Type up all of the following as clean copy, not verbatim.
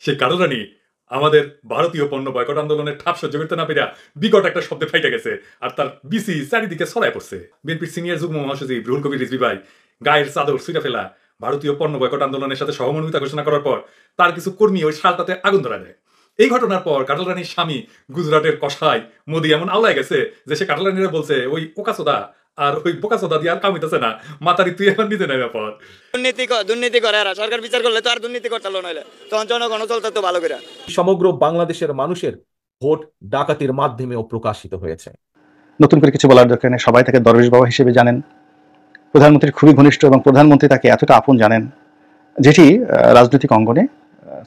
সে কারণে আমাদের ভারতীয় পণ্য বয়কট আন্দোলনের ঠাপ সহ্য করতে না পেরে বিকট একটা শব্দে ফাইটে গেছে আর তার বিসি চারিদিকে ছড়ায় পড়ছে। বিএনপির সিনিয়র যুগ্ম মহাসচিব রুহুল কবির রিজভী ভাই গায়ের চাদর ছুঁড়ে ফেলা ভারতীয় পণ্য বয়কট আন্দোলনের সাথে সহমর্মিতা ঘোষণা করার পর তার কিছু কর্মী ওই শালটাতে আগুন ধরা দেয়। এই ঘটনার পর কাটাল রানীর স্বামী গুজরাটের কসাই মোদি এমন আওলায় গেছে যে সে কাটাল রানীরা বলছে ওই ওকাসোদা আর ওই বোকাসোদা দিয়ে আর কাম হইতেছে না, মাতারি তুই এখন নিতে নেই ব্যাপার। দুর্নীতি করে আর সরকার বিচার করলে তো আর দুর্নীতি করতে নইলে তখন জনগণ চলতে তো ভালো করে। সমগ্র বাংলাদেশের মানুষের ভোট ডাকাতির মাধ্যমেও প্রকাশিত হয়েছে। নতুন করে কিছু বলার দরকার নেই, সবাই তাকে দরবেশ বাবা হিসেবে জানেন, প্রধানমন্ত্রীর খুবই ঘনিষ্ঠ এবং প্রধানমন্ত্রী তাকে এতটা আপন জানেন যেটি রাজনৈতিক অঙ্গনে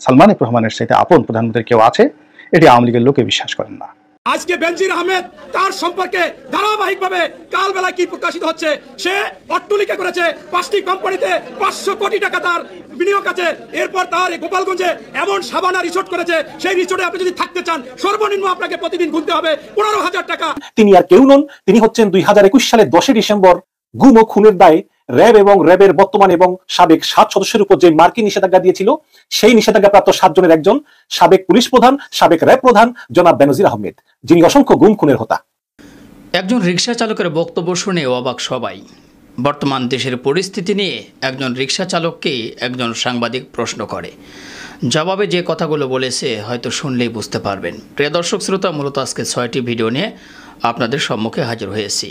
সালমান এফ রহমানের সাথে আপন প্রধানমন্ত্রীর কেউ আছে এটি আওয়ামী লীগের লোকে বিশ্বাস করেন না। আজকে বেনজির আহমেদ তার সম্পর্কে ধারাবাহিকভাবে কালবেলা কি প্রকাশিত হচ্ছে, সে অট্টলিকা করেছে 5টি কোম্পানিতে 500 কোটি টাকা তার বিনিয়োগ আছে। এরপর তার গোপালগঞ্জে এমন সাবানা রিসোর্ট করেছে, সেই রিসোর্টে আপনি যদি থাকতে চান সর্বনিম্ন আপনাকে প্রতিদিন গুনতে হবে 15,000 টাকা। তিনি আর কেউ নন, তিনি হচ্ছেন 2021 সালের 10 ডিসেম্বর গুম ও খুনের দায়ে র্যাব এবং র্যাবের বর্তমান এবং সাবেক 7 সদস্যের উপর যে মার্কিন নিষেধাজ্ঞা দিয়েছিল সেই নিষেধাজ্ঞাপ্রাপ্ত 7 জনের একজন সাবেক পুলিশ প্রধান, সাবেক র্যাব প্রধান জনাব বেনজির আহমেদ, যিনি অসংখ্য গুম খুনের হোতা। একজন রিকশা চালকের বক্তব্য শুনে অবাক সবাই। বর্তমান দেশের পরিস্থিতি নিয়ে একজন রিকশা চালককে একজন সাংবাদিক প্রশ্ন করে, জবাবে যে কথাগুলো বলেছে হয়তো শুনলেই বুঝতে পারবেন। প্রিয় দর্শক শ্রোতা, মূলত আজকে 6টি ভিডিও নিয়ে আপনাদের সম্মুখে হাজির হয়েছি।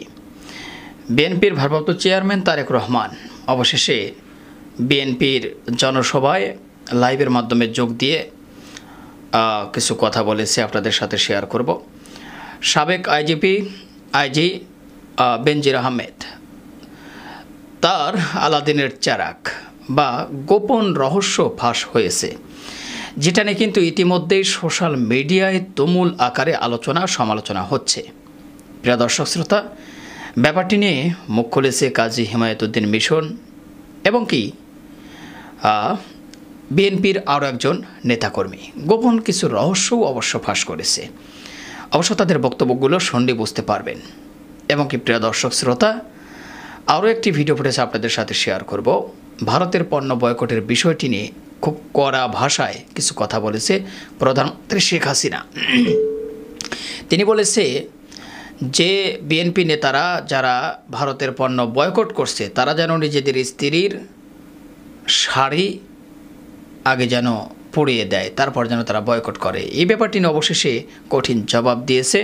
বিএনপির ভারপ্রাপ্ত চেয়ারম্যান তারেক রহমান অবশেষে বিএনপির জনসভায় লাইভের মাধ্যমে যোগ দিয়ে কিছু কথা বলেছে, আপনাদের সাথে শেয়ার করব। সাবেক আইজি বেনজির আহমেদ তার আলাদিনের চারাক বা গোপন রহস্য ফাঁস হয়েছে, যেটা নিয়ে কিন্তু ইতিমধ্যেই সোশ্যাল মিডিয়ায় তুমুল আকারে আলোচনা সমালোচনা হচ্ছে। প্রিয় দর্শক শ্রোতা, ব্যাপারটি নিয়ে মুখ খুলেছে কাজী হিমায়তুদ্দিন মিশন এবং কি বিএনপির আরও একজন নেতাকর্মী গোপন কিছু রহস্যও অবশ্য ফাঁস করেছে। অবশ্য তাদের বক্তব্যগুলো শুনলে বুঝতে পারবেন। এবং কি প্রিয় দর্শক শ্রোতা, আরও একটি ভিডিও ফুটেজ আপনাদের সাথে শেয়ার করব। ভারতের পণ্য বয়কটের বিষয়টি নিয়ে খুব কড়া ভাষায় কিছু কথা বলেছে প্রধানমন্ত্রী শেখ হাসিনা। তিনি বলেছে যে বিএনপি নেতারা যারা ভারতের পণ্য বয়কট করছে তারা যেন নিজেদের স্ত্রীর শাড়ি আগে যেন পুড়িয়ে দেয়, তারপর যেন তারা বয়কট করে। এই ব্যাপারটি নিয়ে অবশেষে কঠিন জবাব দিয়েছে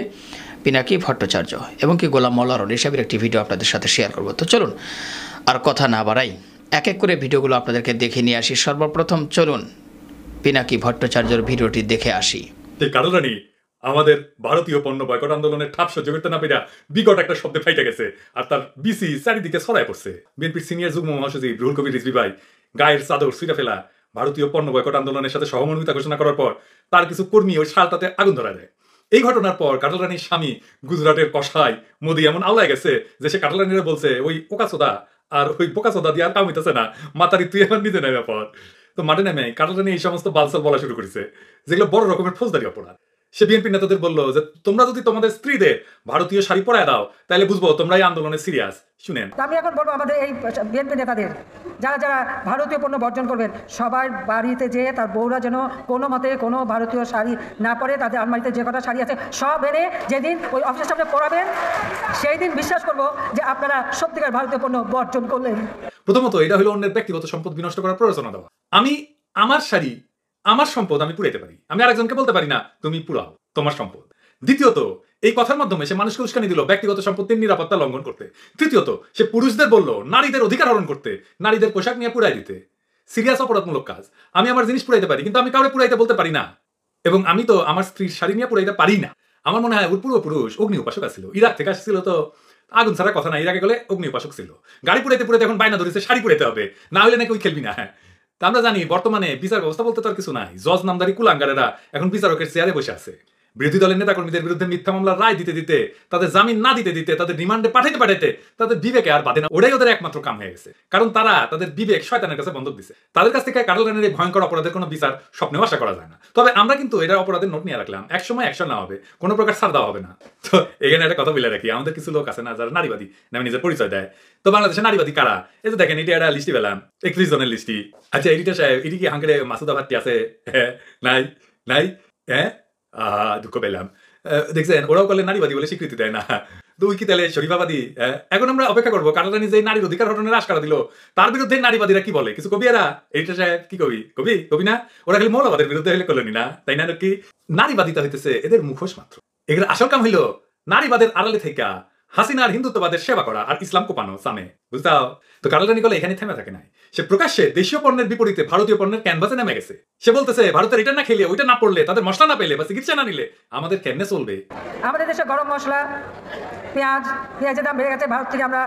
পিনাকি ভট্টাচার্য এবং কি গোলাম মোল্লা রনি সাহেবের একটি ভিডিও আপনাদের সাথে শেয়ার করব। তো চলুন আর কথা না বাড়াই, এক এক করে ভিডিওগুলো আপনাদেরকে দেখে নিয়ে আসি। সর্বপ্রথম চলুন পিনাকি ভট্টাচার্যের ভিডিওটি দেখে আসি। কারণে আমাদের ভারতীয় পণ্য বয়কট আন্দোলনের ঠাপ সহ্য করতে না পেরে বিকট একটা শব্দে ফাইটে গেছে আর তার বিসি চারিদিকে ছড়ায় পড়ছে। বিএনপির সিনিয়র যুগ্ম মহাসচিব রুহুল কবির রিজভী ভাই গায়ের চাদর ছুঁড়ে ফেলা ভারতীয় পণ্য বয়কট আন্দোলনের সাথে সহমর্মিতা ঘোষণা করার পর তার কিছু কর্মী ওই শালটাতে আগুন ধরা দেয়। এই ঘটনার পর কাটাল রানীর স্বামী গুজরাটের কসাই মোদি এমন আওলায় গেছে যে সে কাটাল রানীরা বলছে ওই ওকাসোদা আর ওই বোকাসোদা দিয়ে আর কাম হইতেছে না, মাতারি তুই এখন নিতে নেই ব্যাপার। তো মাঠে নেমে কাটাল রানী এই সমস্ত বালসাল বলা শুরু করেছে যেগুলো বড় রকমের ফৌজদারি অপরাধ। সে বিএনপি নেতাদের বললো যে তোমরা যদি তোমাদের স্ত্রীদের ভারতীয় শাড়ি পরায় দাও তাহলে বুঝবো তোমরা এই আন্দোলনে সিরিয়াস। শুনেন, আমি এখন বলবো আমাদের এই বিএনপি নেতাদের যারা যারা ভারতীয় পণ্য বর্জন করবেন সবার বাড়িতে যেয়ে তার বউরা যেন কোনো মতে কোনো ভারতীয় শাড়ি না পরে, তাদের আলমারিতে যে কটা শাড়ি আছে সব এনে যেদিন ওই অফিসের সামনে পরাবেন সেই দিন বিশ্বাস করবো যে আপনারা সত্যিকার ভারতীয় পণ্য বর্জন করলেন। প্রথমত এটা হলো অন্যের ব্যক্তিগত সম্পদ বিনষ্ট করার প্ররোচনা দেওয়া। আমি আমার শাড়ি আমার সম্পদ আমি পুরাইতে পারি, আমি আরেকজনকে বলতে পারি না তুমি পুরাও তোমার সম্পদ। দ্বিতীয়ত এই কথার মাধ্যমে সে মানুষকে উস্কানি দিল ব্যক্তিগত সম্পত্তির নিরাপত্তা লঙ্ঘন করতে। তৃতীয়ত সে পুরুষদের বলল নারীদের অধিকার হরণ করতে, নারীদের পোশাক নিয়ে পুরাই দিতে। সিরিয়াস অপরাধমূলক কাজ। আমি আমার জিনিস পুরাইতে পারি কিন্তু আমি কাউকে পুরাইতে বলতে পারি না, এবং আমি তো আমার স্ত্রীর শাড়ি নিয়ে পুরাইতে পারি না। আমার মনে হয় ওর পূর্বপুরুষ অগ্নি উপাসক ছিল, ইরাক থেকে আসছিল, তো আগুন ছাড়া কথা না, ইরাকে গেলে অগ্নি উপাসক ছিল। গাড়ি পুরাইতে পুরাইতে এখন বায়না ধরেছে শাড়ি পুরাইতে হবে, না হলে নাকি ওই খেলবি না। হ্যাঁ, তা আমরা জানি বর্তমানে বিচার ব্যবস্থা বলতে তো আর কিছু নাই। জজ নামদারি কুলাঙ্গারেরা এখন বিচারকের চেয়ারে বসে আছে। বিরোধী দলের নেতাকর্মীদের বিরুদ্ধে মিথ্যা মামলার রায় দিতে দিতে, তাদের জামিন না দিতে দিতে, তাদের রিমান্ডে পাঠাইতে তাদের বিবেকে আর বাধে না। ওটাই ওদের একমাত্র কাম হয়ে গেছে, কারণ তারা তাদের বিবেক শয়তানের কাছে বন্ধক দিছে। তাদের কাছ থেকে কার্ল রানির এই ভয়ঙ্কর অপরাধের কোনো বিচার স্বপ্নেও আশা করা যায় না। তবে আমরা কিন্তু এটা অপরাধের নোট নিয়ে রাখলাম, একসময় অ্যাকশন না হবে, কোনো প্রকার ছাড় দেওয়া হবে না। তো এখানে একটা কথা বলে রাখি, আমাদের কিছু লোক আছে না যারা নারীবাদী নামে নিজের পরিচয় দেয়। তো বাংলাদেশে নারীবাদী কারা? এই যে দেখেন, এটা একটা লিস্টি পেলাম, 31 জনের লিস্টি। আচ্ছা, এডিটর সাহেব, এটি কি হাঙ্গেরে মাসুদা ভাত্তি আছে? নাই নাই, হ্যাঁ, দুঃখ পেলাম। দেখছেন, ওরাও করলে নারীবাদী বলে স্বীকৃতি দেয় না। তো উই কি তাহলে শরীফাবাদী? এখন আমরা অপেক্ষা করবো কার্ল রানি যে নারীর অধিকার হরণের আশকারা দিল, তার বিরুদ্ধে নারীবাদীরা কি বলে। কিছু কবি এরা, এডিটর সাহেব কি কবি না? ওরা খালি মৌলবাদের বিরুদ্ধে হলে করলেনি না, তাই না? কি নারীবাদিতা হইতেছে এদের মুখোশ মাত্র। এগুলো আসল কাম হইলো নারীবাদের আড়ালে থেকে হাসিনার হিন্দুত্ববাদের সেবা করা আর ইসলাম কোপানো সামনে, বুঝতাও? তো কার্ল রানি কলে এখানে থেমে থাকে নাই, সে প্রকাশ্যে দেশীয় পণ্যের বিপরীতে ভারতীয় পণ্যের ক্যানভাসে নেমে গেছে। সে বলতেছে, ভারতের এটা না খেলে, ওইটা না পড়লে, তাদের মশলা না পেলে বা চিকিৎসা না নিলে আমাদের কেমনে চলবে? আমাদের দেশে গরম মশলা, পেঁয়াজের দাম বেড়ে গেছে। ভারত থেকে আমরা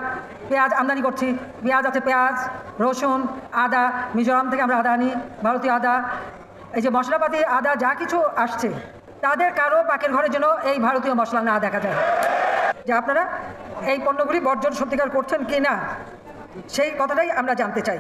পেঁয়াজ আমদানি করছি। পেঁয়াজ আছে, পেঁয়াজ, রসুন, আদা, মিজোরাম থেকে আমরা আদা আনি, ভারতীয় আদা। এই যে মশলাপাতি, আদা যা কিছু আসছে, তাদের কারো পাকের ঘরের জন্য এই ভারতীয় মশলা না দেখা যায়। যে আপনারা এই পণ্যগুলি বর্জন সত্যিকার করছেন কি না, সেই কথাটাই আমরা জানতে চাই।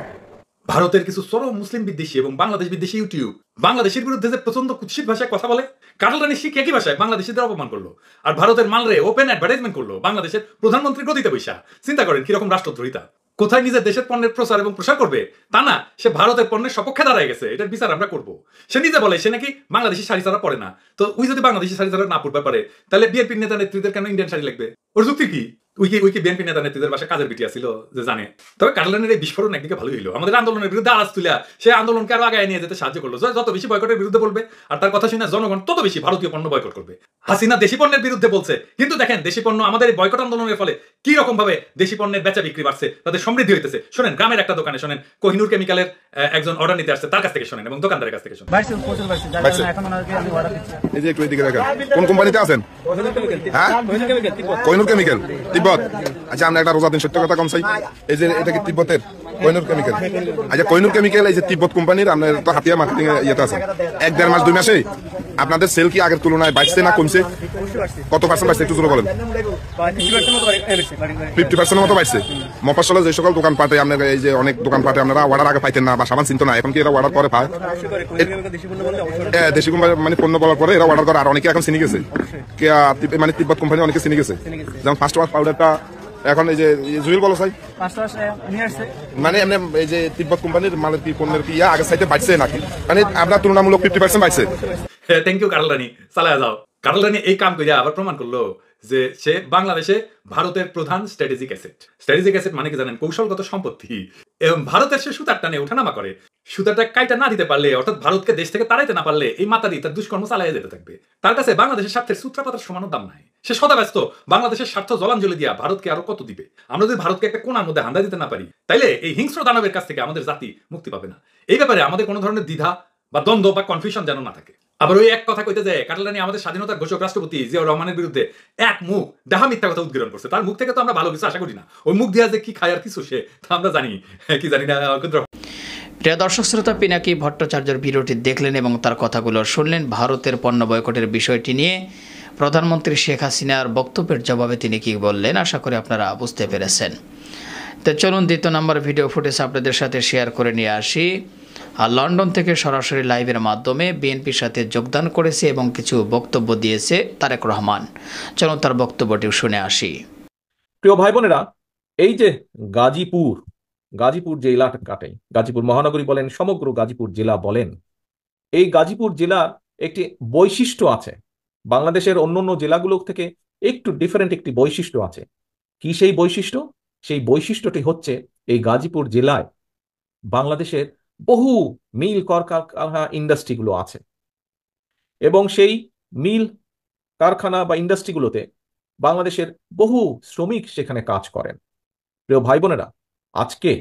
ভারতের কিছু চরম মুসলিম বিদ্বেষী এবং বাংলাদেশ বিদ্বেষী ইউটিউব বাংলাদেশের বিরুদ্ধে যে প্রচন্ড কুৎসিত ভাষায় কথা বলে, কার্ল রানি শিখ একই ভাষায় বাংলাদেশিদের অপমান করলো আর ভারতের মালরে ওপেন অ্যাডভার্টাইজমেন্ট করলো বাংলাদেশের প্রধানমন্ত্রী গদিতে বৈশা। চিন্তা করেন কিরকম রাষ্ট্রদ্রোহিতা। কোথায় নিজের দেশের পণ্যের প্রচার এবং প্রসার করবে তা না, সে ভারতের পণ্যের সপক্ষে দাঁড়ায় গেছে। এটার বিচার আমরা করবো। সে নিজে বলে সে নাকি বাংলাদেশি শাড়ি ছাড়া পরে না। তো ওই যদি বাংলাদেশি শাড়ি ছাড়া না পড়তে পারে, তাহলে বিএনপির নেতা নেত্রীদের কেন ইন্ডিয়ান শাড়ি লাগবে? ওর যুক্তি কি? উইকি বিএনপি নেতা নেত্রীদের বাসায় কাজের বিটি আসছিল যে জানে। তবে কার্ল রানির এই বিস্ফোরণ একদিকে ভালোই হলো, আমাদের আন্দোলনের বিরুদ্ধে আওয়াজ তুলে সে আন্দোলনকে আরো আগে নিয়ে যেতে সাহায্য করলো। যত বেশি বয়কটের বিরুদ্ধে বলবে আর তার কথা শুনে জনগণ তত বেশি ভারতীয় পণ্য বয়কট করবে। হাসিনা দেশি পণ্যের বিরুদ্ধে বলছে, কিন্তু দেখেন দেশি পণ্য আমাদের এই বয়কট আন্দোলনের ফলে কি রকম ভাবে দেশি পণ্যের বেচা বিক্রি বাড়ছে, তাদের সমৃদ্ধি হইতেছে। শোনেন, গ্রামের একটা দোকানে শোনেন, কোহিনুর কেমিক্যালের একজন অর্ডার নিতে আসছে, তার কাছ থেকে শোনেন এবং দোকানদারের কাছ থেকে শোনেন। এই যে একটু এদিকে দেখেন, কোন কোম্পানিতে আছেন? হ্যাঁ, কোহিনুর কেমিক্যাল, তিব্বত। আচ্ছা, আমরা একটা রোজা দিন সত্য কথা কম চাই। এই যে এটা কি তিব্বতের কোহিনুর কেমিক্যাল? আচ্ছা, কোহিনুর কেমিক্যাল এই যে তিব্বত কোম্পানির, আপনার তো হাতিয়া মার্কেটিং ইয়েতে আছে। 1-1.5 মাস 2 মাসে আপনাদের সেল কি আগের তুলনায় বাড়ছে না কমছে? কত পার্সেন্ট বাড়ছে একটু জোরে বলেন। 50% মতো বাড়ছে। মফস্বলে যে সকল দোকান পাটে আপনার এই যে অনেক দোকান পাটে আপনারা অর্ডার আগে পাইতেন না বা সামান চিনতো না, এখন কি এরা অর্ডার করে পায়? দেশি কোম্পানি মানে পণ্য বলার পরে এরা অর্ডার করে, আর অনেকে এখন চিনি গেছে, মানে তিব্বত কোম্পানি অনেকে চিনি গেছে। যেমন ফার্স্ট ওয়াশ পাউডারটা এখন এই যে জুয়েল বলো চাই, মানে এমনি এই যে তিব্বত কোম্পানির মালের কি পণ্যের কি আগের সাইডে বাড়ছে নাকি, মানে আপনার তুলনামূলক 50% বাড়ছে। থ্যাংক ইউ কার্ল রানি, চালায় যাও। কার্ল রানি এই কাম করে আবার প্রমাণ করলো যে সে বাংলাদেশে ভারতের প্রধান স্ট্র্যাটেজিক অ্যাসেট। স্ট্র্যাটেজিক অ্যাসেট মানে কি জানেন? কৌশলগত সম্পত্তি। এবং ভারতের সে সুতার টানে ওঠানামা করে, সুতাটা কাইটা না দিতে পারলে, অর্থাৎ ভারতকে দেশ থেকে তাড়াইতে না পারলে এই মাতারি তার দুষ্কর্ম চালাইয়া যেতে থাকবে। তার কাছে বাংলাদেশের স্বার্থের সূত্রাপাতার সমান দাম নাই। সে সদা ব্যস্ত বাংলাদেশের স্বার্থ জলাঞ্জলি দিয়া ভারতকে আরো কত দিবে। আমরা যদি ভারতকে একটা কোণার মধ্যে হান্দা দিতে না পারি, তাইলে এই হিংস্র দানবের কাছ থেকে আমাদের জাতি মুক্তি পাবে না। এই ব্যাপারে আমাদের কোনো ধরনের দ্বিধা বা দ্বন্দ্ব বা কনফিউশন যেন না থাকে। আবার ওই এক কথা কইতে যায়, কার্ল রানি আমাদের স্বাধীনতার ঘোষক রাষ্ট্রপতি জিয়াউর রহমানের বিরুদ্ধে এক মুখ ডাহা মিথ্যা কথা উদ্গীরণ করছে। তার মুখ থেকে তো আমরা ভালো কিছু আশা করি না। ওই মুখ দিয়া যে কি খায় আর কিছু সে তা আমরা জানি কি জানি না। প্রিয় দর্শক শ্রোতা, পিনাকি ভট্টাচার্যের ভিডিওটি দেখলেন এবং তার কথাগুলো শুনলেন। ভারতের পণ্য বয়কটের বিষয়টি নিয়ে প্রধানমন্ত্রী শেখ হাসিনার বক্তব্যের জবাবে তিনি কি বললেন, আশা করি আপনারা বুঝতে পেরেছেন। তো চলুন দ্বিতীয় নম্বর ভিডিও ফুটেজ আপনাদের সাথে শেয়ার করে নিয়ে আসি। আর লন্ডন থেকে সরাসরি লাইভের মাধ্যমে বিএনপির সাথে যোগদান করেছে এবং কিছু বক্তব্য দিয়েছে তারেক রহমান। চলুন তার বক্তব্যটি শুনে আসি। প্রিয় ভাই বোনেরা, এই যে গাজীপুর যে এলাকা কাটে, গাজীপুর মহানগরী বলেন, সমগ্র গাজীপুর জেলা বলেন, এই গাজীপুর জেলার একটি বৈশিষ্ট্য আছে। বাংলাদেশের অন্যান্য জেলাগুলো থেকে একটু ডিফারেন্ট একটি বৈশিষ্ট্য আছে। কি সেই বৈশিষ্ট্য? সেই বৈশিষ্ট্যটি হচ্ছে এই গাজীপুর জেলায় বাংলাদেশের বহু মিল কারখানা ইন্ডাস্ট্রিগুলো আছে এবং সেই মিল কারখানা বা ইন্ডাস্ট্রিগুলোতে বাংলাদেশের বহু শ্রমিক সেখানে কাজ করেন। প্রিয় ভাই বোনেরা, আজকে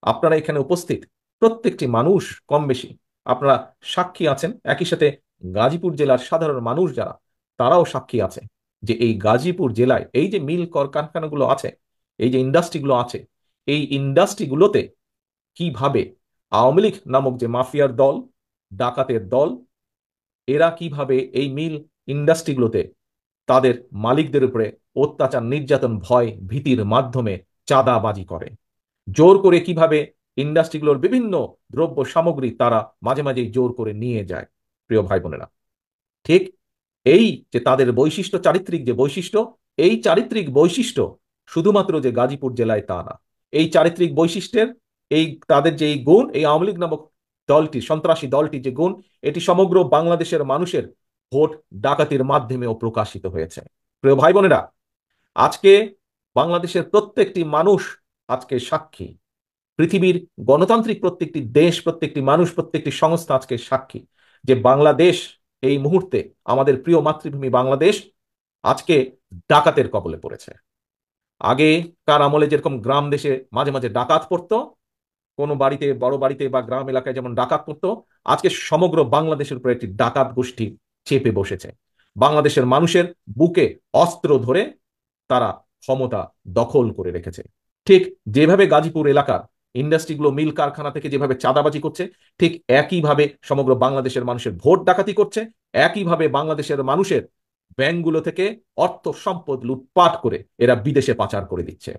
আপনারা এখানে উপস্থিত প্রত্যেকটি মানুষ কম বেশি আপনারা সাক্ষী আছেন, একই সাথে গাজীপুর জেলার সাধারণ মানুষ যারা, তারাও সাক্ষী আছে যে এই গাজীপুর জেলায় এই যে মিল কারখানাগুলো আছে, এই যে ইন্ডাস্ট্রিগুলো আছে, এই ইন্ডাস্ট্রিগুলোতে কিভাবে আওয়ামী লীগ নামক যে মাফিয়ার দল, ডাকাতের দল, এরা কিভাবে এই মিল ইন্ডাস্ট্রিগুলোতে তাদের মালিকদের উপরে অত্যাচার, নির্যাতন, ভয়, ভীতির মাধ্যমে চাঁদাবাজি করে। জোর করে কিভাবে ইন্ডাস্ট্রিগুলোর বিভিন্ন দ্রব্য সামগ্রী তারা মাঝে মাঝেই জোর করে নিয়ে যায়। প্রিয় ভাই বোনেরা, ঠিক এই যে তাদের বৈশিষ্ট্য, চারিত্রিক যে বৈশিষ্ট্য, এই চারিত্রিক বৈশিষ্ট্য শুধুমাত্র যে গাজীপুর জেলায় তা না, এই চারিত্রিক বৈশিষ্ট্যের এই তাদের যে এই গুণ, এই আওয়ামী লীগ নামক দলটি, সন্ত্রাসী দলটি যে গুণ, এটি সমগ্র বাংলাদেশের মানুষের ভোট ডাকাতির মাধ্যমেও প্রকাশিত হয়েছে। প্রিয় ভাই বোনেরা, আজকে বাংলাদেশের প্রত্যেকটি মানুষ আজকে সাক্ষী, পৃথিবীর গণতান্ত্রিক প্রত্যেকটি দেশ, প্রত্যেকটি মানুষ, প্রত্যেকটি সংস্থা আজকে সাক্ষী যে বাংলাদেশ এই মুহূর্তে, আমাদের প্রিয় মাতৃভূমি বাংলাদেশ আজকে ডাকাতের কবলে পড়েছে। আগেকার আমলে যেরকম গ্রাম দেশে মাঝে মাঝে ডাকাত পড়তো, কোনো বাড়িতে, বড় বাড়িতে বা গ্রাম এলাকায় যেমন ডাকাত পড়তো, আজকে সমগ্র বাংলাদেশের উপরে একটি ডাকাত গোষ্ঠী চেপে বসেছে। বাংলাদেশের মানুষের বুকে অস্ত্র ধরে তারা ক্ষমতা দখল করে রেখেছে। ঠিক যেভাবে গাজীপুর এলাকার ইন্ডাস্ট্রিগুলো, মিল কারখানা থেকে যেভাবে চাঁদাবাজি করছে, ঠিক একইভাবে সমগ্র বাংলাদেশের মানুষের ভোট ডাকাতি করছে, একইভাবে বাংলাদেশের মানুষের ব্যাংকগুলো থেকে অর্থ সম্পদ লুটপাট করে এরা বিদেশে পাচার করে দিচ্ছে।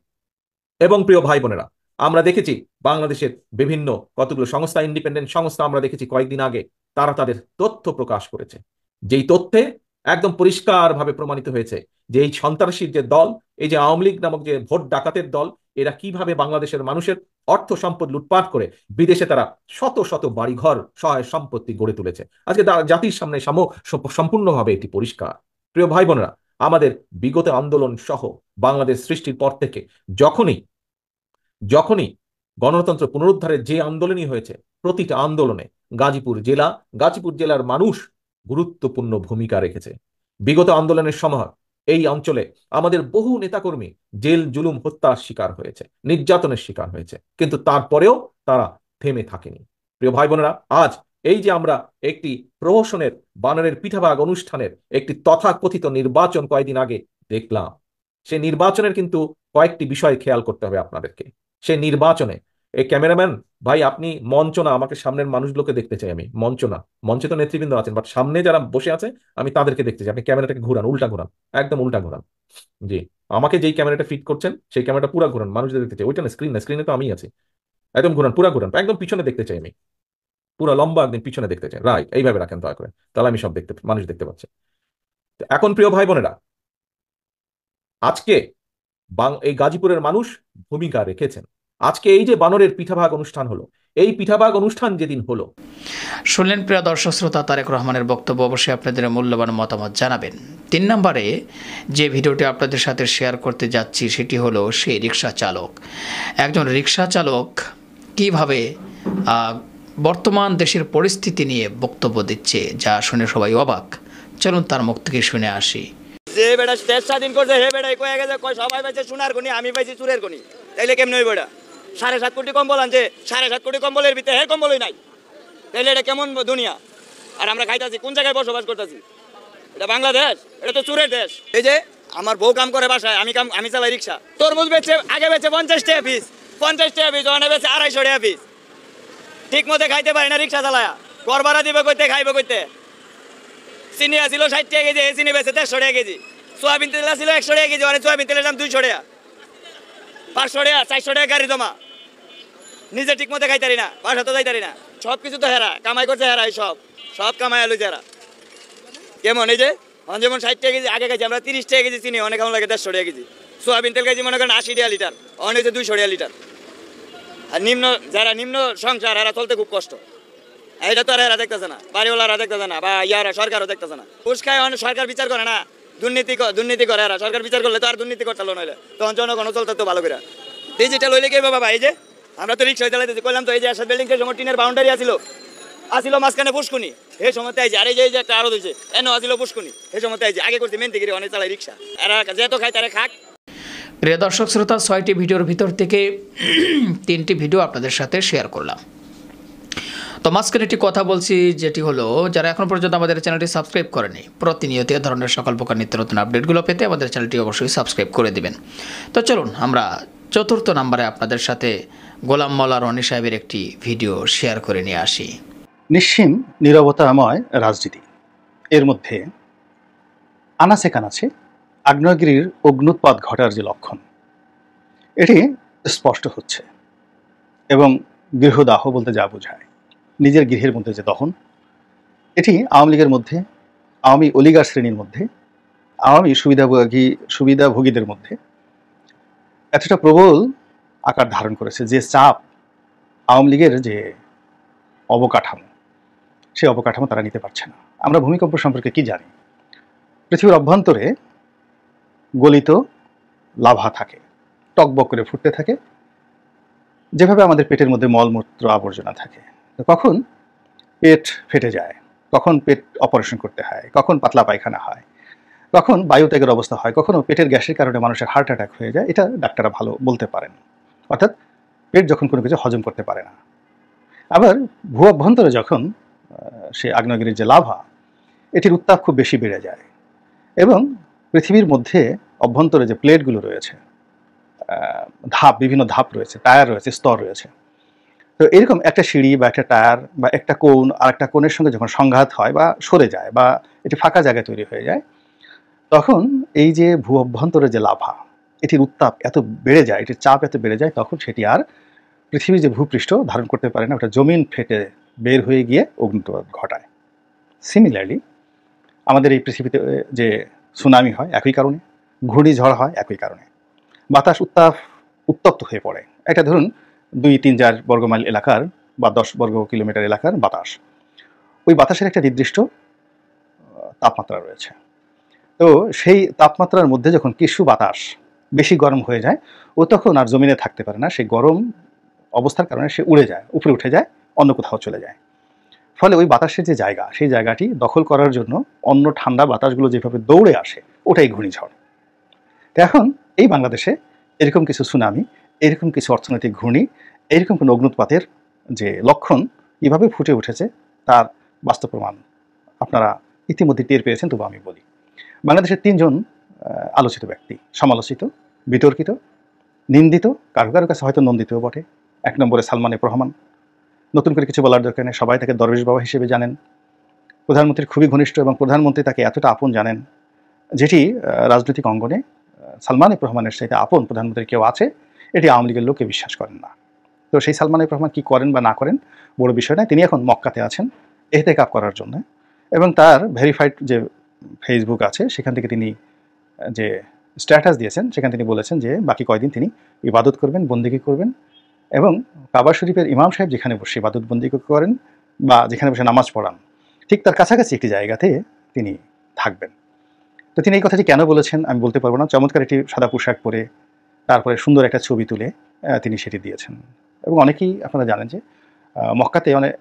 এবং প্রিয় ভাই বোনেরা, আমরা দেখেছি বাংলাদেশের বিভিন্ন কতগুলো সংস্থা, ইন্ডিপেন্ডেন্ট সংস্থা, আমরা দেখেছি কয়েকদিন আগে তারা তাদের তথ্য প্রকাশ করেছে, যেই তথ্যে একদম পরিষ্কারভাবে প্রমাণিত হয়েছে যে এই সন্ত্রাসীর যে দল, এই যে আওয়ামী লীগ নামক যে ভোট ডাকাতের দল, এরা কিভাবে বাংলাদেশের মানুষের অর্থ সম্পদ লুটপাট করে বিদেশে তারা শত শত বাড়িঘর, সহায় সম্পত্তি গড়ে তুলেছে। আজকে জাতির সামনে সম্পূর্ণভাবে এটি পরিষ্কার। প্রিয় ভাই বোনেরা, আমাদের বিগত আন্দোলন সহ বাংলাদেশ সৃষ্টির পর থেকে যখনই গণতন্ত্র পুনরুদ্ধারের যে আন্দোলনই হয়েছে, প্রতিটা আন্দোলনে গাজীপুর জেলার মানুষ গুরুত্বপূর্ণ ভূমিকা রেখেছে। বিগত আন্দোলনের সময় এই অঞ্চলে আমাদের বহু নেতাকর্মী জেল জুলুম, হত্যার শিকার হয়েছে, নির্যাতনের শিকার হয়েছে, কিন্তু তারপরেও তারা থেমে থাকেনি। প্রিয় ভাই বোনেরা, আজ এই যে আমরা একটি প্রহসনের বানরের পিঠাভাগ অনুষ্ঠানের একটি তথাকথিত নির্বাচন কয়েকদিন আগে দেখলাম, সেই নির্বাচনের কিন্তু কয়েকটি বিষয় খেয়াল করতে হবে আপনাদেরকে। সেই নির্বাচনে এই ক্যামেরাম্যান ভাই, আপনি মঞ্চ না, আমাকে সামনের মানুষগুলোকে দেখতে চাই আমি, মঞ্চ না, মঞ্চে তো নেতৃবৃন্দ আছেন, বাট সামনে যারা বসে আছে আমি তাদেরকে দেখতে চাই। আপনি ক্যামেরাটাকে ঘুরান, উল্টা ঘুরান, একদম উল্টা ঘুরান। জি, আমাকে যেই ক্যামেরাটা ফিট করছেন সেই ক্যামেরাটা পুরো ঘুরান, মানুষদের দেখতে চাই। ওইটা না, স্ক্রিনে তো আমি আছি, একদম ঘুরান, পুরো ঘুরান, একদম পিছনে দেখতে চাই আমি, পুরো লম্বা একদম পিছনে দেখতে চাই। রাইট, এইভাবে রাখেন দয়া করে, তাহলে আমি সব মানুষ দেখতে পাচ্ছি। এখন প্রিয় ভাই বোনেরা, আজকে এই গাজীপুরের মানুষ ভূমিকা রেখেছেন। আজকে এই যে বানরের পিঠাভাগ অনুষ্ঠান হলো, এই পিঠাভাগ অনুষ্ঠান যেদিন হলো, শুনলেন প্রিয় দর্শক শ্রোতা তারেক রহমানের বক্তব্য। অবশ্যই আপনাদের মূল্যবান মতামত জানাবেন। 3 নম্বরে যে ভিডিওটি আপনাদের সাথে শেয়ার করতে যাচ্ছি সেটি হলো সেই রিক্সা চালক। একজন রিক্সা চালক কিভাবে বর্তমান দেশের পরিস্থিতি নিয়ে বক্তব্য দিচ্ছে, যা শুনে সবাই অবাক। চলুন তার মুখ থেকে শুনে আসি। যে বেটা দেশ স্বাধীন করছে হে বেটা কয়ে গেছে, কয় সবাই পাইছে সোনার খনি, আমি পাইছি চুরের খনি। তাইলে কেমন হইব? এটা 7.5 কোটি কম্বল আনছে, 7.5 কোটি কম্বলের ভিতরে হে কম্বলই নাই। তাইলে এটা কেমন দুনিয়া? আর আমরা খাইতেছি কোন জায়গায় বসবাস করতেছি? এটা বাংলাদেশ? এটা তো চুরের দেশ। এই যে আমার বউ কাম করে বাসায়, আমি চালাই রিক্সা। তরমুজ বেচে, আগে বেচে 50 টাকা পিস, 50 টাকা পিস, ওখানে বেচে 250 টাকা পিস। ঠিক মতো খাইতে পারি না রিক্সা চালায়া, ঘর ভাড়া দিবে কইতে, খাইবে কইতে। চিনি আসিল 60 টাকা কেজি, এই চিনি বেচে 150 টাকা কেজি। সোয়াবিন তেল আসিল 100 টাকা কেজি, অনেক সোয়াবিন তেলের দাম 200 টাকা, 500 টাকা, 400 টাকা গাড়ি জমা। নিজে ঠিক মতো খাইতারি না, বাসা তো যাইতারি না। সব কিছু তো হেরা কামাই করছে, হেরাই সব কামাই আলু যারা। কেমন এই যে যেমন 60 টাকা কেজি আগে খাইছি আমরা, 30 টাকা কেজি চিনি, অনেক আমার লাগে 150 টাকা কেজি। সোয়াবিন তেল কেজি মনে করেন 80 টাকা লিটার, অনেক হচ্ছে 200 টাকা লিটার। আর যারা নিম্ন সংসার এরা চলতে খুব কষ্ট। এটা তো আর এরা দেখতেছে না, বাড়িওয়ালারা দেখতেছে না, বা ইয়ারা সরকারও দেখতেছে না। ঘুষ খায় অনেক, সরকার বিচার করে না, দুর্নীতি করে এরা। সরকার বিচার করলে তো আর দুর্নীতি করতে নইলে তখন জনগণ চলতে তো ভালো করে। ডিজিটাল হইলে কি বাবা? এই যে আমরা তো রিক্সা চালাইতেছি, কইলাম তো এই যে বিল্ডিং সেই সময় টিনের বাউন্ডারি আসিল মাঝখানে পুষ্কুনি, এই সময় আইছে। আর এই যে একটা আরো দিয়েছে এনে আসিল পুষ্কুনি, এই সময় আইছে। আগে করছে মেনতিগিরি, অনেক চালাই রিক্সা। এরা যেহেতু খায় তারা খাক। প্রিয় দর্শক শ্রোতা, 6টি ভিডিওর ভিতর থেকে 3টি ভিডিও আপনাদের সাথে শেয়ার করলাম। তো মাঝখানে একটি কথা বলছি, যেটি হলো যারা এখন পর্যন্ত আমাদের চ্যানেলটি সাবস্ক্রাইব করেনি, প্রতিনিয়ত এ ধরনের সকল প্রকার নিত্য নতুন আপডেটগুলো পেতে আমাদের চ্যানেলটি অবশ্যই সাবস্ক্রাইব করে দিবেন। তো চলুন আমরা 4র্থ নম্বরে আপনাদের সাথে গোলাম মোল্লা রনি সাহেবের একটি ভিডিও শেয়ার করে নিয়ে আসি। নিশ্চিম নীরবতাময় রাজনীতি, এর মধ্যে আনাচে কানাচে আগ্নেয়গিরির অগ্নুৎপাত ঘটার যে লক্ষণ, এটি স্পষ্ট হচ্ছে। এবং গৃহদাহ বলতে যা বোঝায়, নিজের গৃহের মধ্যে যে দহন, এটি আওয়ামী লীগের মধ্যে, আওয়ামী অলিগার শ্রেণীর মধ্যে, আওয়ামী সুবিধাভোগীদের মধ্যে এতটা প্রবল আকার ধারণ করেছে যে চাপ আওয়ামী লীগের যে অবকাঠামো, সেই অবকাঠামো তারা নিতে পারছে না। আমরা ভূমিকম্প সম্পর্কে কি জানি? পৃথিবীর অভ্যন্তরে গলিত লাভা থাকে, টকবক করে ফুটতে থাকে, যেভাবে আমাদের পেটের মধ্যে মলমূত্র আবর্জনা থাকে। কখন পেট ফেটে যায়, কখন পেট অপারেশন করতে হয়, কখন পাতলা পায়খানা হয়, কখন বায়ুত্যাগের অবস্থা হয়, কখনো পেটের গ্যাসের কারণে মানুষের হার্ট অ্যাটাক হয়ে যায়, এটা ডাক্তাররা ভালো বলতে পারেন। অর্থাৎ পেট যখন কোনো কিছু হজম করতে পারে না। আবার ভূ অভ্যন্তরে যখন সে আগ্নেয়গিরির যে লাভা, এটির উত্তাপ খুব বেশি বেড়ে যায় এবং পৃথিবীর মধ্যে অভ্যন্তরে যে প্লেটগুলো রয়েছে, বিভিন্ন ধাপ রয়েছে, টায়ার রয়েছে, স্তর রয়েছে। তো এরকম একটা সিঁড়ি বা একটা টায়ার বা একটা কোণ আর একটা কোণের সঙ্গে যখন সংঘাত হয় বা সরে যায় বা এটি ফাঁকা জায়গায় তৈরি হয়ে যায়, তখন এই যে ভূ অভ্যন্তরের যে লাভা, এটির উত্তাপ এত বেড়ে যায়, এটির চাপ এত বেড়ে যায়, তখন সেটি আর পৃথিবীর যে ভূপৃষ্ঠ ধারণ করতে পারে না, ওটা জমিন ফেটে বের হয়ে গিয়ে অগ্নুৎপাত ঘটায়। সিমিলারলি আমাদের এই পৃথিবীতে যে সুনামি হয় একই কারণে, ঘূর্ণিঝড় হয় একই কারণে, বাতাস উত্তপ্ত হয়ে পড়ে। এটা ধরুন 2-3-4 বর্গমাইল এলাকার বা 10 বর্গ কিলোমিটার এলাকার বাতাস, ওই বাতাসের একটা নির্দিষ্ট তাপমাত্রা রয়েছে। তো সেই তাপমাত্রার মধ্যে যখন কিছু বাতাস বেশি গরম হয়ে যায়, ও তখন আর জমিনে থাকতে পারে না, সেই গরম অবস্থার কারণে সে উড়ে যায়, উপরে উঠে যায়, অন্য কোথাও চলে যায়। ফলে ওই বাতাসের যে জায়গা, সেই জায়গাটি দখল করার জন্য অন্য ঠান্ডা বাতাসগুলো যেভাবে দৌড়ে আসে, ওটাই ঘূর্ণিঝড়। তো এখন এই বাংলাদেশে এরকম কিছু সুনামি, এরকম কিছু অর্থনৈতিক ঘূর্ণি, এরকম কোনো অগ্নুৎপাতের যে লক্ষণ কীভাবে ফুটে উঠেছে তার বাস্তব প্রমাণ আপনারা ইতিমধ্যে টের পেয়েছেন। তবু আমি বলি, বাংলাদেশের 3 জন আলোচিত ব্যক্তি, সমালোচিত, বিতর্কিত, নিন্দিত, কারো কারো কাছে হয়তো নন্দিতও বটে। 1 নম্বরে সালমান এফ রহমান। নতুন করে কিছু বলার দরকার নেই, সবাই তাকে দরবেশ বাবা হিসেবে জানেন। প্রধানমন্ত্রীর খুবই ঘনিষ্ঠ এবং প্রধানমন্ত্রী তাকে এতটা আপন জানেন, যেটি রাজনৈতিক অঙ্গনে সালমান এফ রহমানের সাথে আপন প্রধানমন্ত্রী কেউ আছে, এটি আওয়ামী লীগের লোকে বিশ্বাস করেন না। তো সেই সালমান এফ রহমান কী করেন বা না করেন বড় বিষয় নয়। তিনি এখন মক্কাতে আছেন ইহতেকাফ করার জন্য, এবং তার ভেরিফাইড যে ফেসবুক আছে সেখান থেকে তিনি যে স্ট্যাটাস দিয়েছেন, সেখানে তিনি বলেছেন যে বাকি কয়দিন তিনি ইবাদত করবেন, বন্দেগী করবেন, এবং কাবা শরীফের ইমাম সাহেব যেখানে বসে ইবাদত বন্দেগী করেন বা যেখানে বসে নামাজ পড়ান, ঠিক তার কাছাকাছি একটি জায়গাতে তিনি থাকবেন। তো তিনি এই কথাটি কেন বলেছেন আমি বলতে পারবো না। চমৎকার একটি সাদা পোশাক পরে তারপরে সুন্দর একটা ছবি তুলে তিনি সেটি দিয়েছেন। এবং অনেকেই আপনারা জানেন যে মক্কাতে অনেক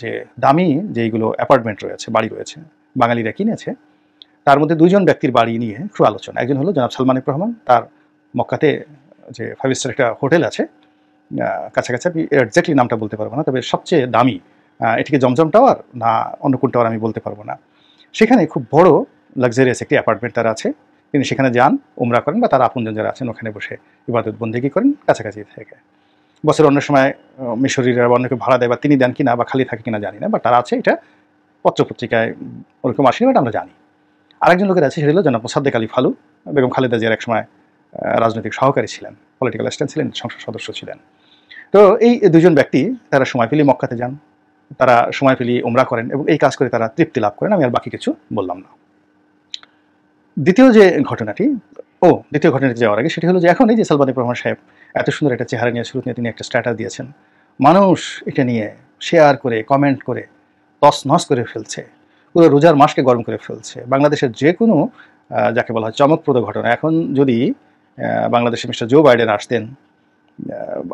যে দামি যেইগুলো অ্যাপার্টমেন্ট রয়েছে, বাড়ি রয়েছে, বাঙালিরা কিনেছে, তার মধ্যে 2 জন ব্যক্তির বাড়ি নিয়ে খুব আলোচনা। একজন হলো জনাব সালমান এফ রহমান, তার মক্কাতে যে 5 স্টার একটা হোটেল আছে কাছাকাছি, আমি এক্স্যাক্টলি নামটা বলতে পারবো না, তবে সবচেয়ে দামি, এটিকে জমজম টাওয়ার না অন্য কোন টাওয়ার আমি বলতে পারবো না, সেখানে খুব বড় লাক্সারিয়াস একটি অ্যাপার্টমেন্ট তার আছে। তিনি সেখানে যান, উমরা করেন বা তার আপনজন যারা আছেন ওখানে বসে ইবাদত বন্দেগী করেন কাছাকাছি থেকে। বছর অন্য সময় মিশরীরা বা অন্যকে ভাড়া দেয় বা তিনি দেন কিনা বা খালি থাকে কিনা জানি না, বা তারা আছে, এটা পত্রপত্রিকায় ওরকম আসেনি, বাট আমরা জানি। আরেকজন লোকের আছে, সেটা হলো জনাব মোসাদ্দেক আলী ফালু, বেগম খালেদা জিয়ার একসময় রাজনৈতিক সহকারী ছিলেন, পলিটিক্যাল অ্যাসিস্ট্যান্ট ছিলেন, সংসদ সদস্য ছিলেন। তো এই 2 জন ব্যক্তি তারা সময় পেলেই মক্কাতে যান, তারা সময় পেলেই উমরা করেন এবং এই কাজ করে তারা তৃপ্তি লাভ করেন। আমি আর বাকি কিছু বললাম না। দ্বিতীয় ঘটনাটি যাওয়ার আগে সেটি হলো যে এখন এই যে সালমান এফ রহমান সাহেব এত সুন্দর একটা চেহারা নিয়ে, শুরুতে তিনি একটা স্ট্যাটাস দিয়েছেন, মানুষ এটা নিয়ে শেয়ার করে, কমেন্ট করে তছনছ করে ফেলছে, পুরো রোজার মাসকে গরম করে ফেলছে। বাংলাদেশের যে কোনো যাকে বলা হয় চমকপ্রদ ঘটনা, এখন যদি বাংলাদেশে মিস্টার জো বাইডেন আসতেন,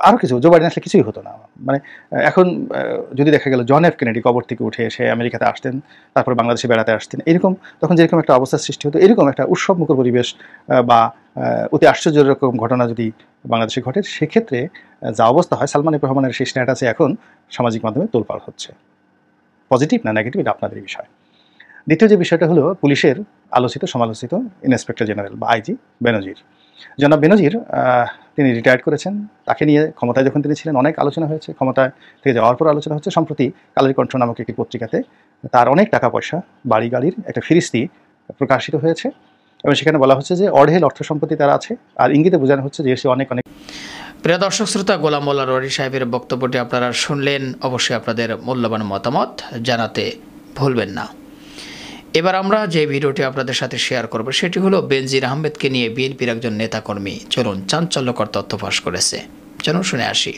আরও কিছু, জো বাইডেন আসলে কিছুই হতো না। মানে এখন যদি দেখা গেল জন এফ কেনেডি কবর থেকে উঠে এসে আমেরিকাতে আসতেন, তারপর বাংলাদেশে বেড়াতে আসতেন, এরকম তখন যেরকম একটা অবস্থার সৃষ্টি হতো, এরকম একটা উৎসবমুখর পরিবেশ বা অতি আশ্চর্য রকম ঘটনা যদি বাংলাদেশে ঘটে, সেক্ষেত্রে যা অবস্থা হয়, সালমান এফ রহমানের সেই স্ট্যাটাসে এখন সামাজিক মাধ্যমে তোলপাড় হচ্ছে। পজিটিভ না নেগেটিভ এটা আপনাদের বিষয়। দ্বিতীয় যে বিষয়টা হলো পুলিশের আলোচিত সমালোচিত ইন্সপেক্টর জেনারেল বা আইজি বেনজির। জনাব বেনজির তিনি রিটায়ার্ড করেছেন, তাকে নিয়ে ক্ষমতায় যখন তিনি ছিলেন অনেক আলোচনা হয়েছে, ক্ষমতায় থেকে যাওয়ার পর আলোচনা হচ্ছে। সম্প্রতি কালের কণ্ঠ নামক একটি পত্রিকাতে তার অনেক টাকা পয়সা, বাড়ি গাড়ির একটা ফিরিস্তি প্রকাশিত হয়েছে এবং সেখানে বলা হচ্ছে যে অঢেল অর্থ সম্পত্তি তার আছে, আর ইঙ্গিতে বোঝানো হচ্ছে যে সে অনেক অনেক। প্রিয় দর্শক শ্রোতা, গোলাম মোল্লা রনি সাহেবের বক্তব্যটি আপনারা শুনলেন। অবশ্যই আপনাদের মূল্যবান মতামত জানাতে ভুলবেন না। এবার আমরা যে ভিডিওটি আপনাদের সাথে শেয়ার করব সেটি হলো বেনজির আহমেদকে নিয়ে বিএনপির একজন নেতাকর্মী চলুন চাঞ্চল্যকর তথ্য ফাঁস করেছে। চলুন শুনে আসি।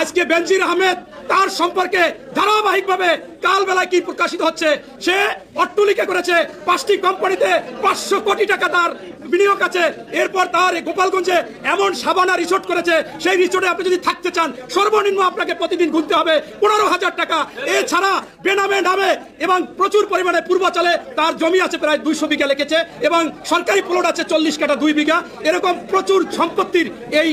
আজকে বেনজির আহমেদ তার সম্পর্কে ধারাবাহিকভাবে কালবেলায় কি প্রকাশিত হচ্ছে, সে অট্টলিকা করেছে 5টি কোম্পানিতে, 500 কোটি টাকা তার বিনিয়োগ আছে। এরপর তার গোপালগঞ্জে এমন সাবানা রিসোর্ট করেছে, সেই রিসোর্টে আপনি যদি থাকতে চান সর্বনিম্ন আপনাকে প্রতিদিন গুনতে হবে 15,000 টাকা। এছাড়া বেনামে নামে এবং প্রচুর পরিমাণে পূর্বাচলে তার জমি আছে প্রায় 200 বিঘা লিখেছে, এবং সরকারি প্লট আছে 40 কাঠা 2 বিঘা। এরকম প্রচুর সম্পত্তির এই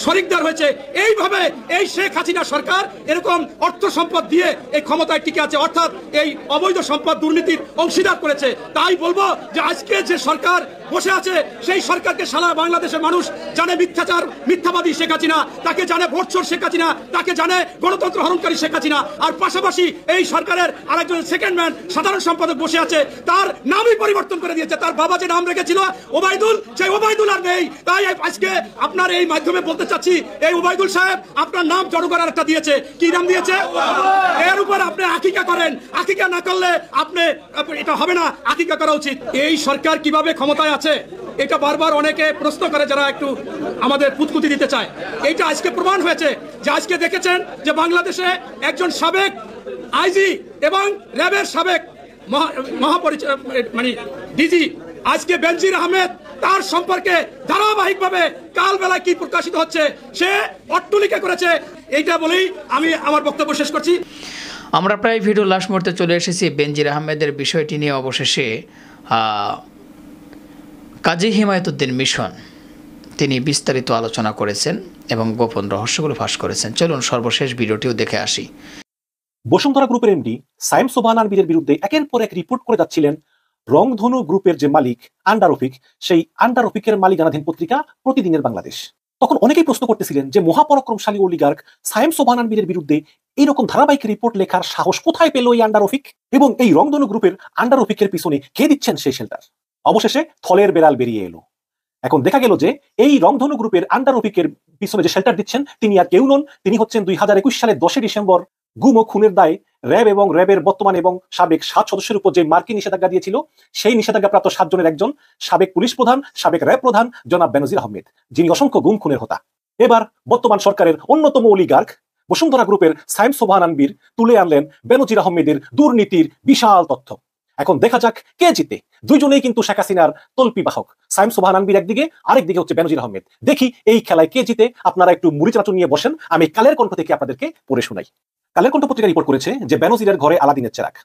শরিকদার হয়েছে। এইভাবে এই শেখ হাসিনা সরকার এরকম অর্থ সম্পদ দিয়ে এই ক্ষমতায় টিকে আছে, অর্থাৎ এই অবৈধ সম্পদ দুর্নীতির অংশীদার করেছে। তাই বলবো যে আজকে যে সরকার বসে আছে সেই সরকারকে সারা বাংলাদেশের মানুষ জানে মিথ্যাচার, মিথ্যাবাদী শেখ হাসিনা, তাকে জানে ভোটচোর শেখ হাসিনা, তাকে জানে গণতন্ত্র হরণকারী শেখ হাসিনা। আর পাশাপাশি এই সরকারের আরেকজন সেকেন্ড ম্যান সাধারণ সম্পাদক বসে আছে, তার নামই পরিবর্তন করে দিয়েছে। তার বাবা যে নাম রেখেছিল ওবায়দুল, সেই ওবায়দুল আর নেই। তাই আজকে আপনার এই মাধ্যমে বলতে চাচ্ছি, এই ওবায়দুল সাহেব আপনার নাম জনগণ আর একটা দিয়েছে। কি নাম দিয়েছে? এর উপর আপনি আকিকা করেন, আকিকা না করলে আপনি এটা হবে না, আকিকা করা উচিত। এই সরকার কিভাবে ক্ষমতায় আছে এটা বারবার অনেকে প্রশ্ন করে, যারা একটু আমাদের কুতকুতি দিতে চায়। এইটা আজকে প্রমাণ হয়েছে যে আজকে দেখেছেন যে বাংলাদেশে একজন সাবেক আইজি এবং র্যাবের সাবেক মানে ডিজি আজকে বেনজির আহমেদ তার সম্পর্কে ধারাবাহিকভাবে কালবেলায় কি প্রকাশিত হচ্ছে, সে অট্টলিকা করেছে। এইটা বলেই আমি আমার বক্তব্য শেষ করছি। আমরা প্রায় ভিডিও লাস্ট মুহূর্তে চলে এসেছি। বেনজির আহমেদের বিষয়টি নিয়ে অবশেষে কাজী হিমায়তুদ্দিন মিশন তিনি বিস্তারিত আলোচনা করেছেন এবং গোপন রহস্যগুলো ফাঁস করেছেন। চলুন সর্বশেষ ভিডিওটিও দেখে আসি। বসুন্ধরা গ্রুপের এমডি সায়েম সোবহান আনবিরের বিরুদ্ধে একের পর এক রিপোর্ট করে যাচ্ছিলেন রংধনু গ্রুপের যে মালিক আন্ডার রফিক, সেই আন্ডার রফিকের মালিকানাধীন পত্রিকা প্রতিদিনের বাংলাদেশ। তখন অনেকেই প্রশ্ন করতেছিলেন যে মহাপরাক্রমশালী অলিগার্ক সায়েম সোবহান আনবিরের বিরুদ্ধে এইরকম ধারাবাহিক রিপোর্ট লেখার সাহস কোথায় পেল এই আন্ডার রফিক, এবং এই রংধনু গ্রুপের আন্ডার রফিকের পিছনে কে দিচ্ছেন সেই শেল্টার। অবশেষে থলের বেড়াল বেরিয়ে এলো। এখন দেখা গেল যে এই রংধনু গ্রুপের আন্ডার রফিকের পিছনে যে শেল্টার দিচ্ছেন তিনি আর কেউ নন, তিনি হচ্ছেন 2021 সালের 10 ডিসেম্বর গুম ও খুনের দায়ে র্যাব এবং র্যাবের বর্তমান এবং সাবেক 7 সদস্যের উপর যে মার্কিন নিষেধাজ্ঞা দিয়েছিল সেই নিষেধাজ্ঞাপ্রাপ্ত 7 জনের একজন সাবেক পুলিশ প্রধান, সাবেক র্যাব প্রধান জনাব বেনজির আহমেদ, যিনি অসংখ্য গুম খুনের হোতা। এবার বর্তমান সরকারের অন্যতম অলিগার্ক বসুন্ধরা গ্রুপের সায়েম সোবহান আনবির তুলে আনলেন বেনজির আহমেদের দুর্নীতির বিশাল তথ্য। এখন দেখা যাক কে জিতে। দুইজনেই কিন্তু শেখ হাসিনার তল্পি বাহক। সায়েম সোবহান আনবির একদিকে, আরেকদিকে হচ্ছে বেনজির আহমেদ। দেখি এই খেলায় কে জিতে। আপনারা একটু মুড়ি চানাচুর নিয়ে বসেন, আমি কালের কণ্ঠ থেকে আপনাদেরকে পড়ে শোনাই। কালের কণ্ঠ পত্রিকা রিপোর্ট করেছে যে বেনজিরের ঘরে আলাদিনের চেরাগ।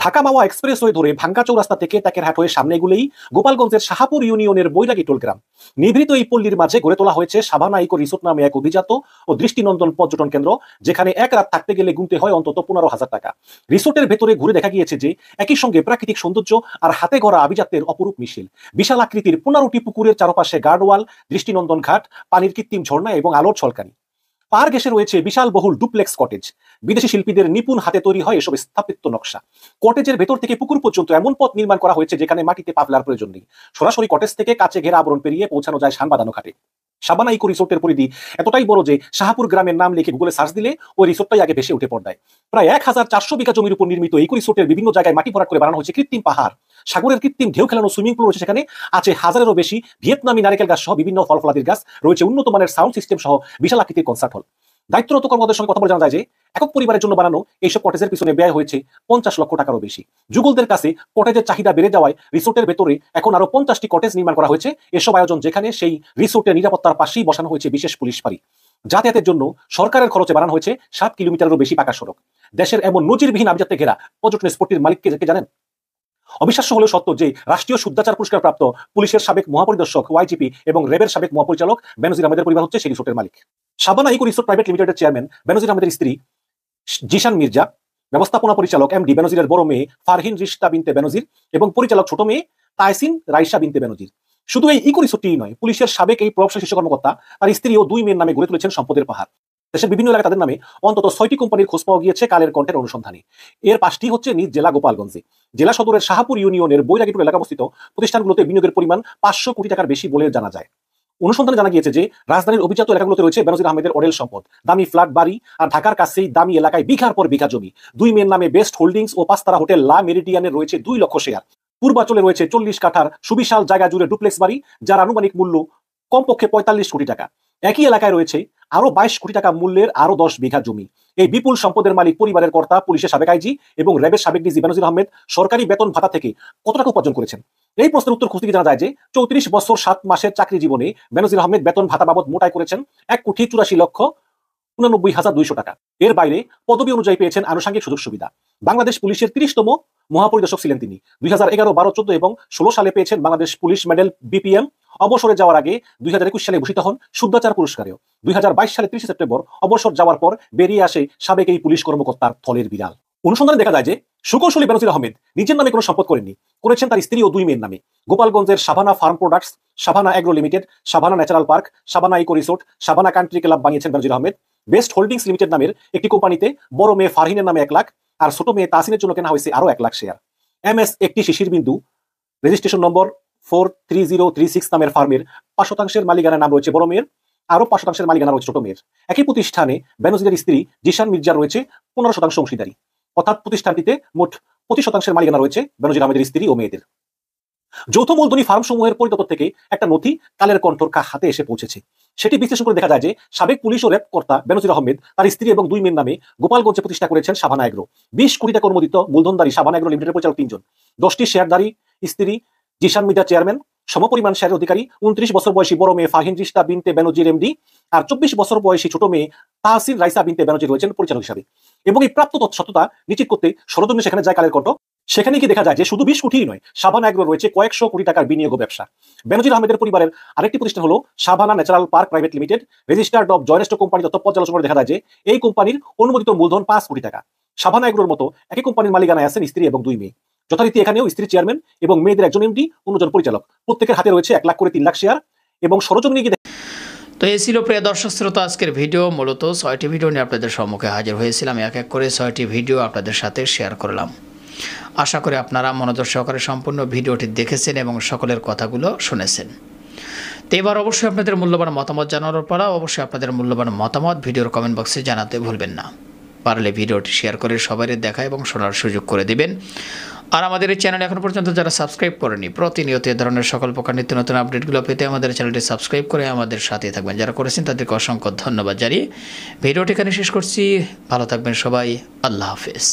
ঢাকা মাওয়া এক্সপ্রেসওয়ে ধরে ভাঙ্গা চৌরাস্তা থেকে টাকেরহাট হয়ে সামনে এগুলেই গোপালগঞ্জের শাহাপুর ইউনিয়নের বৈরাগী টোলগ্রাম। নিভৃত এই পল্লীর মাঝে গড়ে তোলা হয়েছে সাভানা ইকো রিসোর্ট নামে এক অভিজাত ও দৃষ্টিনন্দন পর্যটন কেন্দ্র, যেখানে এক রাত থাকতে গেলে গুনতে হয় অন্তত 15,000 টাকা। রিসোর্টের ভেতরে ঘুরে দেখা গিয়েছে যে একই সঙ্গে প্রাকৃতিক সৌন্দর্য আর হাতে গড়া আভিজাত্যের অপরূপ মিছিল। বিশাল আকৃতির 15টি পুকুরের চারপাশে গার্ডওয়াল, দৃষ্টিনন্দন ঘাট, পানির কৃত্রিম ঝর্ণা এবং আলোর ছলকানি। পার ঘেঁষে রয়েছে বিশাল বহুল ডুপ্লেক্স কটেজ। বিদেশি শিল্পীদের নিপুণ হাতে তৈরি হয় এসব স্থাপত্য নকশা। কটেজের ভেতর থেকে পুকুর পর্যন্ত এমন পথ নির্মাণ করা হয়েছে যেখানে মাটিতে পা ফেলার প্রয়োজন নেই। সরাসরি কটেজ থেকে কাচে ঘেরা আবরণ পেরিয়ে পৌঁছানো যায় শান বাঁধানো ঘাটে। সাবানা ইকো রিসোর্টের পরিধি এতটাই বড় যে শাহাপুর গ্রামের নাম লিখে গুগলে সার্চ দিলে ওই রিসোর্টটাই আগে ভেসে উঠে পড়ায়। প্রায় 1400 বিঘা জমির উপর নির্মিত ইকো রিসোর্টের বিভিন্ন জায়গায় মাটি ভরাট করে বানানো হয়েছে কৃত্রিম পাহাড়। সাগরের কৃত্রিম ঢেউ খেলানো সুইমিং পুল রয়েছে, সেখানে আছে 1000-এরও বেশি ভিয়েতনামি নারকেল গাছ সহ বিভিন্ন ফল ফলাদির গাছ, রয়েছে উন্নত মানের সাউন্ড সিস্টেম সহ বিশাল আকৃতির কনসার্ট হল। দায়িত্বরত কর্মকর্তাদের সঙ্গে কথা বলে জানা যায় যে একক পরিবারের জন্য বানানো এইসব কটেজের পিছনে ব্যয় হয়েছে 50 লক্ষ টাকারও বেশি। যুগলদের কাছে কটেজের চাহিদা বেড়ে যাওয়ায় রিসোর্টের ভেতরে এখন আরো 50টি কটেজ নির্মাণ করা হয়েছে। এসব আয়োজন যেখানে সেই রিসোর্টের নিরাপত্তার পাশেই বসানো হয়েছে বিশেষ পুলিশ ফাঁড়ি। যাতায়াতের জন্য সরকারের খরচে বানানো হয়েছে 7 কিলোমিটারেরও বেশি পাকা সড়ক। দেশের এমন নজিরবিহীন আভিজাত্যে ঘেরা পর্যটন স্পটটির মালিককে জানেন? অবিশ্বাস্য হলেও সত্য যে রাষ্ট্রীয় শুদ্ধাচার পুরস্কার প্রাপ্ত পুলিশের সাবেক মহাপরিদর্শক ওয়াইজিপি এবং র্যাবের সাবেক মহাপরিচালক বেনজির আহমেদের পরিবার হচ্ছে সেই রিসোর্টের মালিক। সাবানা ইকো রিসোর্ট প্রাইভেট লিমিটেডের চেয়ারম্যান বেনজির আহমেদের স্ত্রী জিশান মির্জা, ব্যবস্থাপনা পরিচালক এমডি বেনজিরের বড় মেয়ে ফারহিন রিশতা বিনতে বেনজির এবং পরিচালক ছোট মেয়ে তাহসিন রাইসা বিনতে বেনজির। শুধু এই ইকো রিসোর্টই নয়, পুলিশের সাবেক এই প্রভাবশালী শীর্ষ কর্মকর্তা তার স্ত্রী ও 2 মেয়ের নামে গড়ে তুলেছেন সম্পদের পাহাড়। দেশের বিভিন্ন এলাকায় তাদের নামে অন্তত 6টি কোম্পানির খোঁজ পাওয়া গিয়েছে কালের কণ্ঠের অনুসন্ধানে। এর 5টি হচ্ছে নিজ জেলা গোপালগঞ্জে। জেলা সদরের শাহপুর ইউনিয়নের বৈরাগীপুর এলাকা অবস্থিত প্রতিষ্ঠানগুলোতে বিনিয়োগের পরিমাণ 500 কোটি টাকার বেশি বলে জানা যায়। অনুসন্ধানে জানা গিয়েছে যে রাজধানীর অভিজাত এলাকাগুলোতে রয়েছে বেনজির আহমেদের অডেল সম্পদ, দামি ফ্ল্যাট বাড়ি, আর ঢাকার কাছেই দামি এলাকায় বিঘার পর বিঘা জমি। 2 মেয়ের নামে বেস্ট হোল্ডিংস ও 5 তারা হোটেল লা মেরিডিয়ানের রয়েছে 2 লক্ষ শেয়ার। পূর্বাচলে রয়েছে 40 কাঠার সুবিশাল জায়গা জুড়ে ডুপ্লেক্স বাড়ি, যার আনুমানিক মূল্য কমপক্ষে 45 কোটি টাকা। একই এলাকায় রয়েছে আরো 22 কোটি টাকা মূল্যের আরো 10 বিঘা জমি। এই বিপুল সম্পদের মালিক পরিবারের কর্তা, পুলিশের সাবেক আইজি এবং র্যাবের সাবেক ডিজি বেনজির আহমেদ সরকারি বেতন ভাতা থেকে কত টাকা উপার্জন করেছেন? এই প্রশ্নের উত্তর খুঁজতে জানা যায় যে 34 বছর 7 মাসের চাকরি জীবনে বেনজির আহমেদ বেতন ভাতা বাবদ মোটাই করেছেন 1,84,89,200 টাকা। এর বাইরে পদবি অনুযায়ী পেয়েছেন আনুষঙ্গিক সুযোগ সুবিধা। বাংলাদেশ পুলিশের 30তম মহাপরিদর্শক ছিলেন তিনি। 2011, 12, 14 এবং 16 সালে পেয়েছেন বাংলাদেশ পুলিশ মেডেল BPM। অবসরে যাওয়ার আগে 2021 সালে ভূষিত হন শুদ্ধাচার পুরস্কারেও। 2022 সালে 30 সেপ্টেম্বর অবসর যাওয়ার পর বেরিয়ে আসে সাবেক এই পুলিশ কর্মকর্তার থলের বিড়াল। অনুসন্ধানে দেখা যায় যে সুকৌশলী বেনজির আহমেদ নিজের নামে কোনো সম্পদ করেননি, করেছেন তার স্ত্রী ও 2 মেয়ের নামে। গোপালগঞ্জের Savannah Farm Products, Savannah Agro Limited, Savannah Natural Park, Savannah Eco Resort, Savannah Country Club বানিয়েছেন Benazir Ahmed. Best Holdings Limited নামের একটি কোম্পানিতে বড় মেয়ে ফারহিনের নামে 1 লাখ আর ছোট মেয়ে তাসিনের জন্য কেনা হয়েছে আরো 1 লাখ শেয়ার। MS একটি শিশির বিন্দু রেজিস্ট্রেশন নম্বর 43036 নামের ফার্মের 5% মালিকানার নাম রয়েছে বড় মেয়ের, আরো 5% মালিকানা রয়েছে ছোট মেয়ের। একই প্রতিষ্ঠানে বেনজিরের স্ত্রী জিশান মির্জার রয়েছে 15% অংশীদারি, অর্থাৎ প্রতিষ্ঠানটিতে মোট 25% মালিকানা রয়েছে বেনজির আহমেদের স্ত্রী ও মেয়েদের। যৌথ মূলধনী ফার্ম সমূহের পরিদপ্তর থেকে একটা নথি কালের কণ্ঠর হাতে এসে পৌঁছেছে। সেটি বিশ্লেষণ করে দেখা যায় যে সাবেক পুলিশ ও র্যাব কর্তা বেনজির আহমেদ তার স্ত্রী এবং 2 মেয়ের নামে গোপালগঞ্জে প্রতিষ্ঠা করেছেন সাভানা এগ্রো। 20 কোটি টাকা অনুমোদিত মূলধনধারী সাভানা এগ্রো লিমিটেডের পরিচালক 3 জন, 10টি শেয়ারধারী স্ত্রী জিশান মির্জা চেয়ারম্যান, সমপরিমাণ শেয়ারের অধিকারী 29 বছর বয়সী বড় মেয়ে ফারহিন রিশতা বিনতে বেনজির MD আর 24 বছর বয়সী ছোট মেয়ে তাহসিন রাইসা বিনতে বেনজির রয়েছেন পরিচালক হিসাবে। এবং এই প্রাপ্ত সত্যতা নিশ্চিত করতে সরজমিনে সেখানে যায় কালের কণ্ঠ। সেখানে কি দেখা যায় যে শুধু 20 কোটিই নয়, সাভানা এগ্রো রয়েছে কয়েকশো কোটি টাকার বিনিয়োগ ব্যবসা। বেনজির আহমেদের পরিবারের আরেকটি প্রতিষ্ঠান হলো Savannah Natural Park Private Limited, registered of joint stock company তথ্য পর্যালোচনা দেখা যায় যে এই কোম্পানির অনুমোদিত মূলধন 5 কোটি টাকা। সাভানা এগ্রোর মতো একই কোম্পানির মালিকানায় আছেন স্ত্রী এবং 2 মেয়ে। যথারীতি এখানেও স্ত্রী চেয়ারম্যান এবং মেয়েদের একজন MD, অন্যজন পরিচালক। প্রত্যেকের হাতে রয়েছে 1 লাখ করে 3 লাখ শেয়ার। এবং সরজমিনে গিয়ে তো এই ছিল প্রিয় দর্শক শ্রোতা আজকের ভিডিও। মূলত 6টি ভিডিও নিয়ে আপনাদের সম্মুখে হাজির হয়েছিলাম। এক এক করে 6টি ভিডিও আপনাদের সাথে শেয়ার করলাম। আশা করি আপনারা মনোযোগ সহকারে সম্পূর্ণ ভিডিওটি দেখেছেন এবং সকলের কথাগুলো শুনেছেন। তো এবার অবশ্যই আপনাদের মূল্যবান মতামত জানানোর পর অবশ্যই আপনাদের মূল্যবান মতামত ভিডিওর কমেন্ট বক্সে জানাতে ভুলবেন না। পারলে ভিডিওটি শেয়ার করে সবাই দেখা এবং শোনার সুযোগ করে দিবেন। আর আমাদের এই চ্যানেল এখন পর্যন্ত যারা সাবস্ক্রাইব করেনি, প্রতিনিয়ত এ ধরনের সকল প্রকার নিত্য নতুন আপডেটগুলো পেতে আমাদের চ্যানেলটি সাবস্ক্রাইব করে আমাদের সাথে থাকবেন। যারা করেছেন তাদেরকে অসংখ্য ধন্যবাদ জানিয়ে ভিডিওটি এখানে শেষ করছি। ভালো থাকবেন সবাই। আল্লাহ হাফেজ।